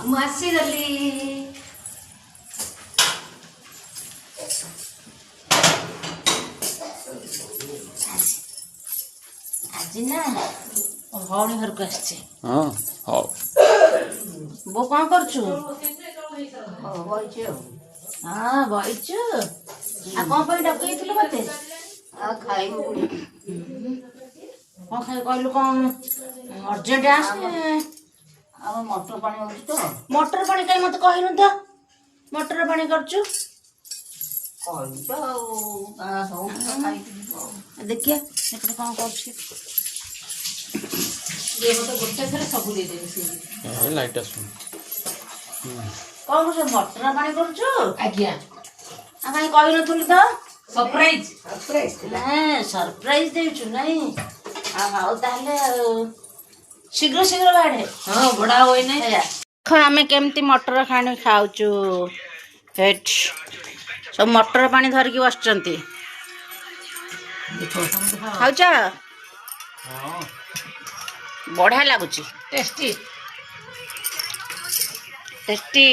ମୁଁ ଆସିଗଲି। ଆଜି ନା ଭଉଣୀ ଘରକୁ ଆସିଛି। ହଁ ହଉ। ବୋଉ କଣ କରୁଛୁ? ବଇଛି ଆଉ। ହଁ ବଇଛୁ। ଆଉ କଣ ପାଇଁ ଡକେଇଥିଲୁ ମତେ? ଆଉ ଖାଇବୁ କଣ ଖାଇ କହିଲୁ? କଣ ଅର୍ଜେଣ୍ଟ ଆସେ। ଆମ ମଟର ପାଣି ହଉଛି ତ। ମଟର ପାଣି କାହିଁ ମତେ କହିନୁ ତ? ମଟର ପାଣି କରୁଛୁ। କହିବି ତ ଆଉ ହଉ ଖାଇକି ଯିବ ଆଉ। ଦେଖିଆ ସେପଟେ କଣ କରୁଛି। ମତେ ଗୋଟେ ଥରେ ସବୁ ଦେଇଦେବି ସେ। ଲାଇଟ୍ ଆସୁନି। କଣ କରୁଛୁ? ମଟର ପାଣି କରୁଛୁ? ଆଜ୍ଞା। ଆଉ କାହିଁ କହିନଥିଲୁ ତ? ସରପ୍ରାଇଜ ଥିଲା। ସରପ୍ରାଇଜ ଦେଇଛୁ ନାଇଁ? ହଉ ତାହେଲେ ଆଉ ଶୀଘ୍ର ଶୀଘ୍ର ବାଢେ। ହଁ ବଡା ହୁଏ ନାଇଁ। ଦେଖ ଆମେ କେମିତି ମଟର ପାଣି ଖାଉଛୁ। ସବୁ ମଟର ପାଣି ଧରିକି ବସିଛନ୍ତି। ଖାଉଛ? ବଢିଆ ଲାଗୁଛି। ଟେଷ୍ଟି। ଟେଷ୍ଟି।